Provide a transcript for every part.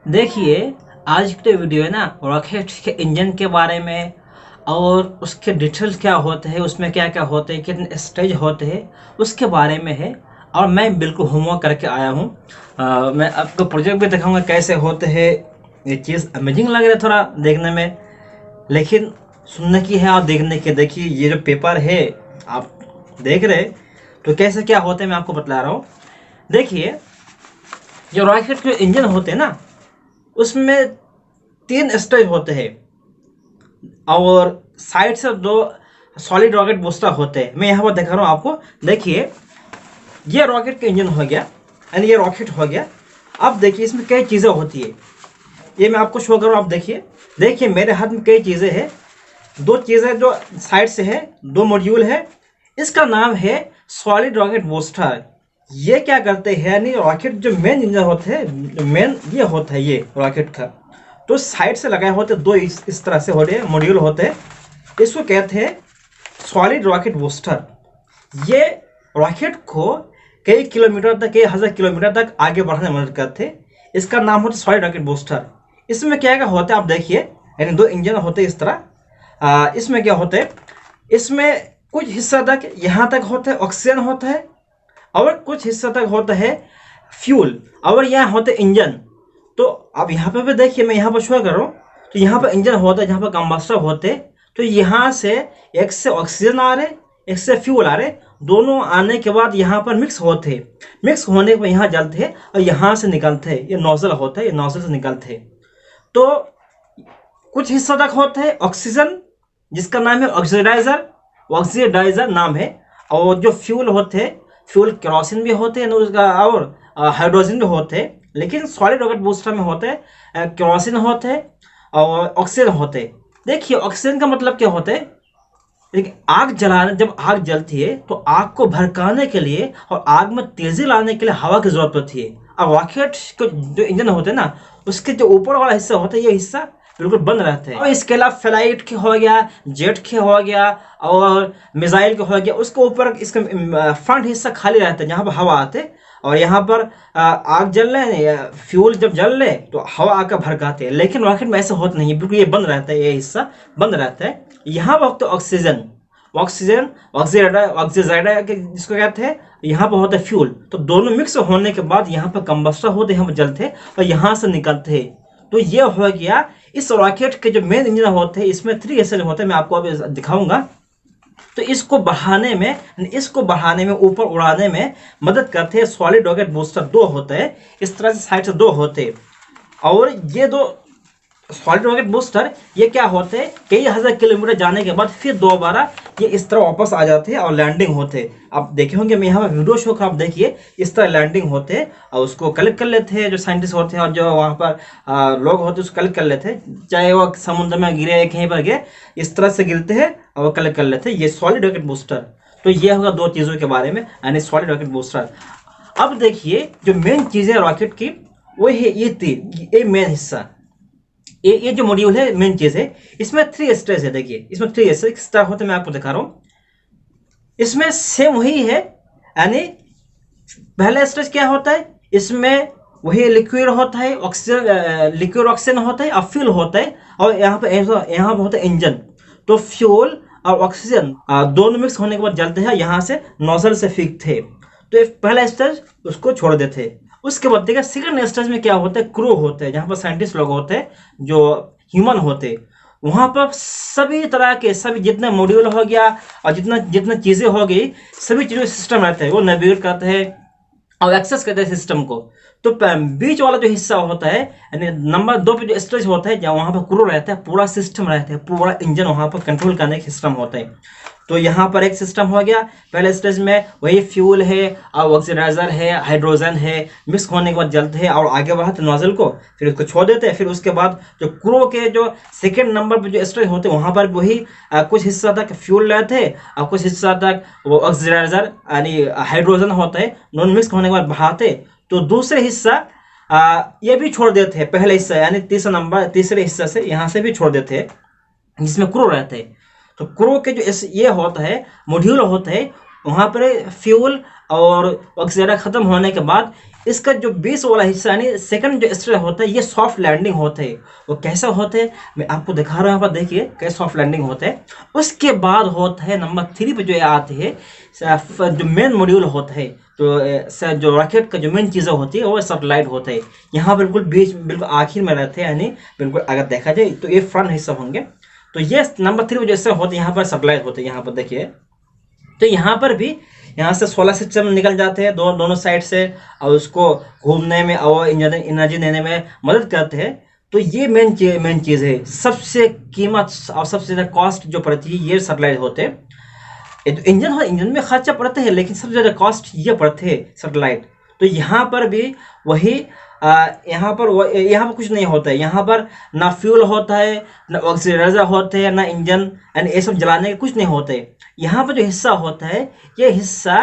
देखिए, आज की जो वीडियो है ना रॉकेट के इंजन के बारे में और उसके डिटेल्स क्या होते हैं, उसमें क्या क्या होते हैं, कितने स्टेज होते हैं, उसके बारे में है। और मैं बिल्कुल होमवर्क करके आया हूँ। मैं आपको प्रोजेक्ट भी दिखाऊंगा कैसे होते हैं। ये चीज़ अमेजिंग लग रहा है थोड़ा देखने में, लेकिन सुनने की है और देखने की। देखिए ये जो पेपर है आप देख रहे, तो कैसे क्या होते हैं मैं आपको बतला रहा हूँ। देखिए, जो रॉकेट के इंजन होते हैं ना, उसमें 3 स्टेज होते हैं और साइड से 2 सॉलिड रॉकेट बूस्टर होते हैं। मैं यहाँ पर दिखा रहा हूँ आपको। देखिए, ये रॉकेट का इंजन हो गया यानी ये रॉकेट हो गया। अब देखिए इसमें कई चीज़ें होती है, ये मैं आपको शो कर रहा हूँ। आप देखिए, देखिए मेरे हाथ में कई चीज़ें हैं। 2 चीज़ें जो साइड से है, 2 मॉड्यूल है। इसका नाम है सॉलिड रॉकेट बूस्टर। ये क्या करते हैं, यानी रॉकेट जो मेन इंजन होते हैं, मेन ये होता है ये रॉकेट का, तो साइड से लगाए होते 2 इस तरह से होते मॉड्यूल होते हैं। इसको कहते हैं सॉलिड रॉकेट बूस्टर। ये रॉकेट को कई किलोमीटर तक, कई हज़ार किलोमीटर तक आगे बढ़ने में मदद करते हैं। इसका नाम होता है सॉलिड रॉकेट बूस्टर। इसमें क्या क्या होता है आप देखिए, यानी 2 इंजन होते हैं इस तरह। इसमें क्या होता है, इसमें कुछ हिस्सा तक यहाँ तक होता है ऑक्सीजन होता है, और कुछ हिस्सा तक होता है फ्यूल, और यहाँ होते इंजन। तो अब यहाँ पे भी देखिए, मैं यहाँ पर शो कर रहा हूँ, तो यहाँ पर इंजन होता है जहाँ पर कंबस्टर होते। तो यहाँ से एक से ऑक्सीजन आ रहे, एक से फ्यूल आ रहे, दोनों आने के बाद यहाँ पर मिक्स होते, मिक्स होने पर यहाँ जलते और यहाँ से निकलते। ये नोजल होता है, ये नोजल से निकलते। तो कुछ हिस्सा तक होता है ऑक्सीजन, जिसका नाम है ऑक्सीडाइजर, ऑक्सीडाइजर नाम है। और जो फ्यूल होते हैं, फ्यूल केरोसिन भी होते हैं उसका, और हाइड्रोजन भी होते हैं। लेकिन सॉलिड रॉकेट बूस्टर में होते हैं केरोसिन होते हैं और ऑक्सीजन होते हैं। देखिए ऑक्सीजन का मतलब क्या होता है, लेकिन आग जलाने, जब आग जलती है तो आग को भड़काने के लिए और आग में तेजी लाने के लिए हवा की जरूरत होती है। और रॉकेट के जो इंजन होते हैं ना, उसके जो ऊपर वाला हिस्सा होता है, ये हिस्सा बिल्कुल बंद रहते हैं। और इसके अलावा फ्लाइट के हो गया, जेट के हो गया और मिसाइल के हो गया, उसके ऊपर इसका फ्रंट हिस्सा खाली रहता है जहाँ पर हवा आते। और यहाँ पर आग जल रहे, फ्यूल जब जल रहे तो हवा आकर भड़काते हैं। लेकिन रॉकेट में ऐसा होता नहीं, बिल्कुल ये बंद रहता है, ये हिस्सा बंद रहता है। यहाँ पर तो ऑक्सीजन, ऑक्सीजन ऑक्सीडाइजर जिसको कहते हैं, यहाँ पर होता है फ्यूल। तो दोनों मिक्स होने के बाद यहाँ पर कंबस्टर होते, यहाँ पर जलते और यहाँ से निकलते। तो ये हो गया इस रॉकेट के जो मेन इंजन होते हैं। इसमें 3 एसएल होते हैं, मैं आपको अभी दिखाऊंगा। तो इसको बढ़ाने में ऊपर उड़ाने में मदद करते हैं सॉलिड रॉकेट बूस्टर। 2 होते हैं इस तरह से, साइड से 2 होते हैं। और ये 2 सॉलिड रॉकेट बूस्टर ये क्या होते हैं, कई हज़ार किलोमीटर जाने के बाद फिर दोबारा ये इस तरह वापस आ जाते हैं और लैंडिंग होते हैं। आप देखे होंगे, मैं यहाँ पर वीडियो शो का, आप देखिए इस तरह लैंडिंग होते हैं और उसको कलेक्ट कर लेते हैं जो साइंटिस्ट होते हैं और जो वहाँ पर लोग होते हैं, उसको कलेक्ट कर लेते हैं। चाहे वो समुद्र में गिरे या कहीं पर गिरे, इस तरह से गिरते हैं और वो कलेक्ट कर लेते हैं। ये सॉलिड रॉकेट बूस्टर। तो ये होगा 2 चीज़ों के बारे में, यानी सॉलिड रॉकेट बूस्टर। अब देखिए जो मेन चीज़ है रॉकेट की, वो है ये मेन हिस्सा। ये जो मॉड्यूल है, मेन चीज है। इसमें 3 स्टेज है। देखिए इसमें 3 स्टेज किस तरह होते हैं, मैं आपको दिखा रहा हूँ। इसमें सेम वही है, यानी पहला स्टेज क्या होता है, इसमें वही लिक्विड होता है, ऑक्सीजन, लिक्विड ऑक्सीजन होता है और फ्यूल होता है। और यहाँ पर होता है इंजन। तो फ्यूल और ऑक्सीजन दोनों मिक्स होने के बाद जलते हैं, यहाँ से नोजल से फेंकते हैं। तो पहला स्टेज उसको छोड़ देते हैं। उसके बाद देखिए सेकंड स्टेज में क्या होता है, क्रू होते हैं, जहाँ पर साइंटिस्ट लोग होते हैं जो ह्यूमन होते हैं। वहाँ पर सभी तरह के, सभी जितने मॉड्यूल हो गया और जितना जितना चीज़ें हो गई, सभी चीज़ों सिस्टम रहते हैं, वो नेविगेट करते हैं और एक्सेस करते हैं सिस्टम को। तो बीच वाला जो हिस्सा होता है, यानी नंबर 2 पे जो स्टेज होता है, जहाँ वहाँ पर क्रू रहता है, पूरा सिस्टम रहता है, पूरा इंजन वहाँ पर कंट्रोल करने का सिस्टम होता है। तो यहाँ पर एक सिस्टम हो गया। पहले स्टेज में वही फ्यूल है और ऑक्सीडाइजर है, हाइड्रोजन है, मिक्स होने के बाद जलते हैं और आगे बढ़ाते नोजल को, फिर उसको छोड़ देते हैं। फिर उसके बाद जो क्रू के जो सेकेंड नंबर पर जो स्टेज होते हैं, वहाँ पर वही कुछ हिस्सा तक फ्यूल रहते हैं और कुछ हिस्सा तक वो ऑक्सीडाइजर यानी हाइड्रोजन होता है। दोनों मिक्स होने के बाद बढ़ाते, तो दूसरे हिस्सा ये भी छोड़ देते हैं, पहले हिस्सा यानी तीसरे हिस्से से यहाँ से भी छोड़ देते हैं, जिसमें क्रू रहते हैं। तो क्रू के जो ये होता है, मॉड्यूल होता है, वहाँ पर फ्यूल और ऑक्सीजन खत्म होने के बाद इसका जो बेस वाला हिस्सा यानी सेकंड जो स्टेज होता है ये सॉफ्ट लैंडिंग होते हैं। वो कैसा होते हैं मैं आपको दिखा रहा हूँ, यहाँ पर देखिए कैसे सॉफ्ट लैंडिंग होते हैं। उसके बाद होता है नंबर 3 पे जो आते हैं जो मेन मॉड्यूल होता है, जो रॉकेट का जो मेन चीज़ें होती है वो सैटेलाइट होते हैं। यहाँ बिल्कुल बीच बिल्कुल आखिर में रहते हैं, यानी बिल्कुल अगर देखा जाए तो ये फ्रंट हिस्सा होंगे। तो ये नंबर 3 पे जैसे होते हैं यहाँ पर सैटेलाइट होते हैं। यहाँ पर देखिए तो यहाँ पर भी यहाँ से सोलर सिस्टम निकल जाते हैं दोनों साइड से और उसको घूमने में और एनर्जी देने में मदद करते हैं। तो ये मेन चीज़ है। सबसे कीमत और सबसे ज़्यादा कॉस्ट जो पड़ती है ये सैटेलाइट होते हैं। ये तो इंजन में खर्चा पड़ते हैं लेकिन सबसे ज़्यादा कॉस्ट ये पड़ते हैं सैटेलाइट। तो यहाँ पर भी वही यहाँ पर कुछ नहीं होता है। यहाँ पर ना फ्यूल होता है, ना ऑक्सीडाइजर होते हैं, ना इंजन एंड ये सब जलाने के कुछ नहीं होते। यहाँ पर जो हिस्सा होता है ये हिस्सा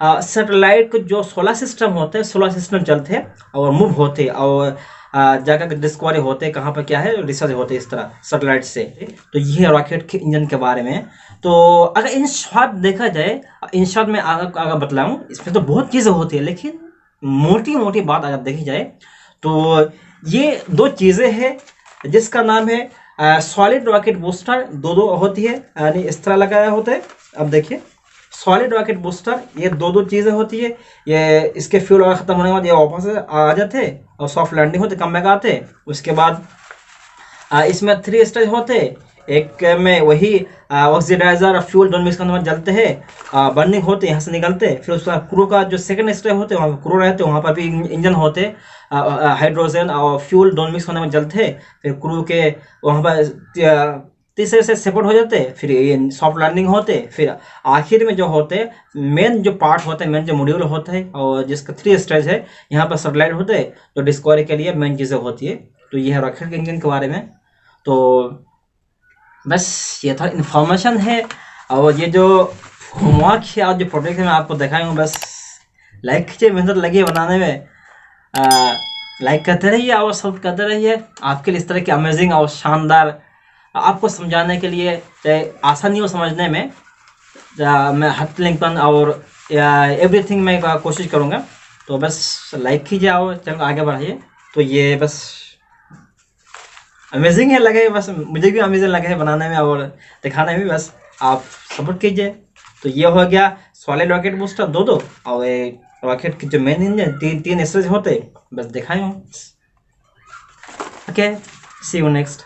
सैटेलाइट को जो सोलर सिस्टम होता है, सोलर सिस्टम चलते हैं और मूव होते हैं और जाकर डिस्कवरी होते हैं कहाँ पर क्या है, रिसर्च होते हैं इस तरह सैटेलाइट से। तो ये रॉकेट के इंजन के बारे में। तो अगर इन शॉर्ट देखा जाए, इन शॉर्ट में अगर बतलाऊँ, इसमें तो बहुत चीज़ें होती है लेकिन मोटी मोटी बात अगर देखी जाए तो ये 2 चीज़ें हैं जिसका नाम है सॉलिड रॉकेट बूस्टर। दो होती है यानी इस तरह लगाया होता है। अब देखिए सॉलिड रॉकेट बूस्टर ये दो चीज़ें होती है। ये इसके फ्यूल वगैरह खत्म होने के बाद ये वापस आ जाते और सॉफ्ट लैंडिंग होते, कम बैक आते। उसके बाद इसमें 3 स्टेज होते। एक में वही ऑक्सीडाइजर और फ्यूल दोनों मिक्स करने में जलते हैं, बर्निंग होते, यहाँ से निकलते। फिर उसका क्रू का जो सेकंड स्टेज होते वहाँ पर क्रू रहते, वहाँ पर भी इंजन होते, हाइड्रोजन और फ्यूल दोनों मिक्स होने में जलते। फिर क्रू के वहाँ पर तीसरे से सेपरेट हो जाते। फिर ये सॉफ्ट लैंडिंग होते। फिर आखिर में जो होते मेन जो पार्ट होता है, मेन जो मॉड्यूल होता है और जिसका 3 स्टेज है, यहाँ पर सैटेलाइट होते हैं जो डिस्कवरी के लिए मेन चीज़ें होती है। तो ये है रॉकेट के इंजन के बारे में। तो बस ये था इन्फॉर्मेशन है। और ये जो होमवर्क है और जो प्रोजेक्ट है मैं आपको दिखाई हूँ, बस लाइक कीजिए, मेहनत लगी है बनाने में। लाइक करते रहिए और सब करते रहिए। आपके लिए इस तरह की अमेजिंग और शानदार आपको समझाने के लिए, चाहे आसानी हो समझने में, मैं हर लिंकन और एवरीथिंग में कोशिश करूँगा। तो बस लाइक कीजिए और चैनल आगे बढ़ाइए। तो ये बस अमेजिंग है लगे, बस मुझे भी अमेजिंग लगे है बनाने में और दिखाने में। बस आप सपोर्ट कीजिए। तो ये हो गया सॉलिड रॉकेट बूस्टर दो और रॉकेट के जो मेन इंजन 3 स्टेज होते, बस दिखाए हूँ। Okay, see you next.